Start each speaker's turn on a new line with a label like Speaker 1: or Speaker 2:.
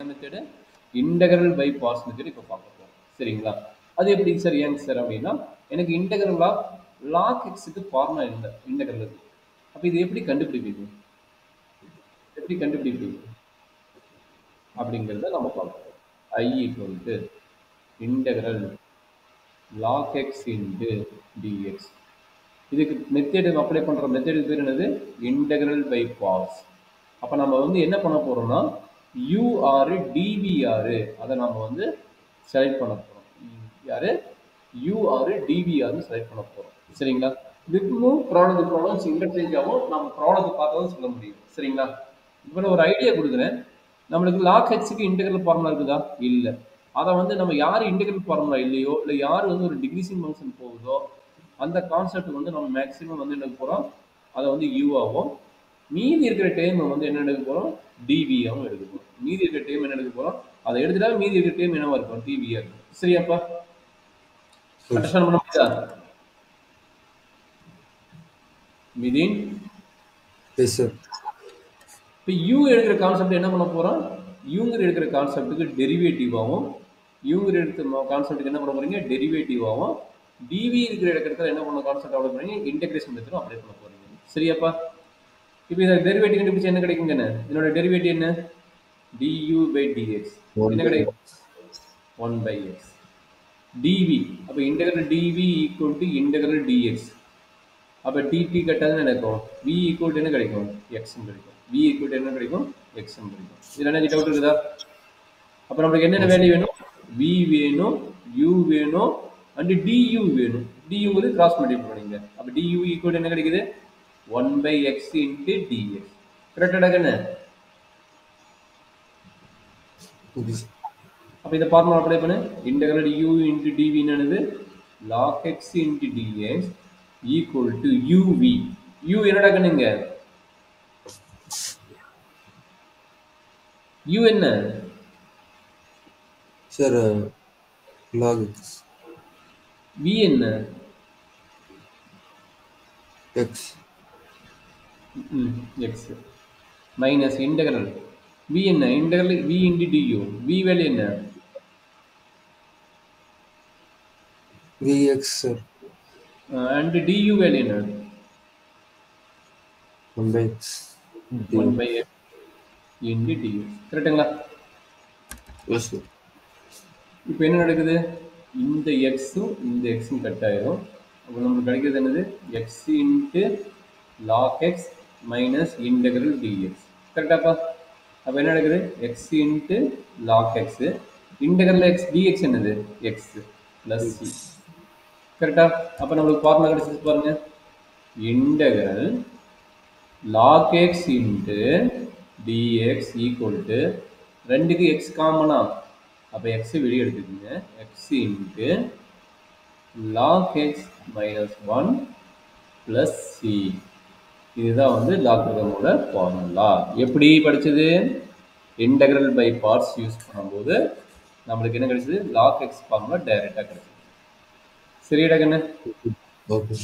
Speaker 1: Method integral by parts method இப்போ பார்க்க போகிறோம். சரிங்களா? அது எப்படி சார் ஏங்க சார் அப்படின்னா எனக்கு இன்டெக்ரல் ஆஃப் லாக் எக்ஸுக்கு ஃபார்முலா இல்லை இன்டெக்ரல் இருக்கு. அப்போ இது எப்படி கண்டுபிடிப்பீங்க அப்படிங்கிறத நம்ம பார்ப்போம். I equal to integral log x into dx. இதுக்கு மெத்தேடு அப்ளை பண்ணுற மெத்தேடுக்கு பேர் என்னது? Integral by parts. அப்போ நம்ம வந்து என்ன பண்ண போகிறோம்னா யூஆர் டிவிஆர் அதை நம்ம வந்து செலக்ட் பண்ண போகிறோம். யார்? யூஆர் டிவிஆர்னு செலக்ட் பண்ண போகிறோம். சரிங்களா? இதுக்கும் ப்ராப்ளத்துக்கு ப்ராப்ளம் இன்டர்சேஞ்ச் ஆகும். நம்ம ப்ராப்ளத்தை பார்த்தா சொல்ல முடியும். சரிங்களா? இப்போ நான் ஒரு ஐடியா கொடுக்குறேன். நம்மளுக்கு லாக் எக்ஸுக்கு இன்டெக்ரல் ஃபார்முலா இருக்குதா? இல்லை. அதை வந்து நம்ம யார் இன்டெக்ரல் ஃபார்முலா இல்லையோ இல்லை யார் வந்து ஒரு டிக்ரீசிங் ஃபங்க்ஷன் போகுதோ அந்த கான்செப்ட் வந்து நம்ம மேக்ஸிமம் வந்து என்ன போகிறோம், அதை வந்து யூஆவும் மீதி இருக்கிற டைம் வந்து என்ன எடுக்க போகிறோம், டிவியாவும் எடுக்க போகிறோம். மீதி இருக்கிற டைம் என்ன எடுக்க போகிறோம், அதை எடுத்துட்டா மீதி இருக்கிற டைம் என்னவா இருக்கும், டிவியா இருக்கும். சரியாப்பா? அண்டர்ஸ்டாண்ட் பண்ண முடியுதா மிதின்? இப்போ யூ எடுக்கிற கான்செப்ட் என்ன பண்ண போகிறோம், யூங்கிற எடுக்கிற கான்செப்ட்டுக்கு டெரிவேட்டிவாகவும் யூங்கிற எடுக்கிற கான்செப்ட்டுக்கு என்ன பண்ண போகிறீங்க, டெரிவேட்டிவாகவும் டிவி இருக்கிற இடத்துல என்ன பண்ண கான்செப்ட் அப்ளை பண்ணி இன்டெகிரேஷன் மெத்தடும் அப்ளை பண்ண போகிறீங்க. சரியாப்பா? இப்போ இதை டெரிவேட்டிவ் கண்டுபிடிச்சு என்ன கிடைக்குங்க? இதனோட டெரிவேட்டிவ் என்ன? du by dx. என்ன கிடைக்கும்? 1 by x. dv. அப்போ integral dv equal to integral dx. அப்போ dt கட்டாதுன்னு நினைக்கும். v ஈக்குவல் டு என்ன கிடைக்கும்? x கிடைக்கும். v ஈக்குவல் டு என்ன கிடைக்கும்? x கிடைக்கும். இதில் என்ன டவுட் இருக்குதா? அப்போ நம்மளுக்கு என்னென்ன வேல்யூ வேணும்? v வேணும், u வேணும், அண்ட் du வேணும். duங்கிறது கிராஸ் மல்டிப்ளை பண்ணுங்க. அப்போ du ஈக்குவல் என்ன கிடைக்குது? 1 by x into dx. கரெக்டாக என்ன? அப்போ இதை ஃபார்முலா அப்ளை பண்ணு. இன்டெகிரல் u into dv என்னது? log x into dx equal to uv. u என்னடா கண்ணுங்க? u என்ன
Speaker 2: சார்? log x.
Speaker 1: v என்ன?
Speaker 2: x.
Speaker 1: x minus integral v என்ன? Integral v into du. v value என்ன?
Speaker 2: vx sir.
Speaker 1: And du value என்ன?
Speaker 2: 1 by x.
Speaker 1: 1 by x into du. கரெக்டுங்களா?
Speaker 2: Yes sir.
Speaker 1: இப்போ என்ன நடக்குது? இந்த எக்ஸும் இந்த எக்ஸும் கட் ஆயிரும். அப்போ நமக்கு கிடைக்கிறது என்னது? X into log x minus integral dx. கரெக்டாப்பா? அப்போ என்ன நடக்குது? X into log x integral x dx என்னது? X plus C. கரெக்டா? அப்போ நம்மளுக்கு ஃபார்முலா கிடைச்சிச்சு பாருங்க. Integral log x into dx equal to ரெண்டுக்கு எக்ஸ் காமனா, அப்போ எக்ஸை வெளியே எடுத்துக்கோங்க. X into log x minus 1 plus C. இதுதான் வந்து லாக்ரிதமோட ஃபார்முலா. எப்படி படிச்சது? இன்டெகிரல் பை பார்ட்ஸ் யூஸ் பண்ணும்போது நம்மளுக்கு என்ன கிடைச்சது? லாக் எக்ஸ் ஃபார்முலா டைரெக்டாக கிடைச்சது. சரிடா கண்ணு?
Speaker 2: ஓகே.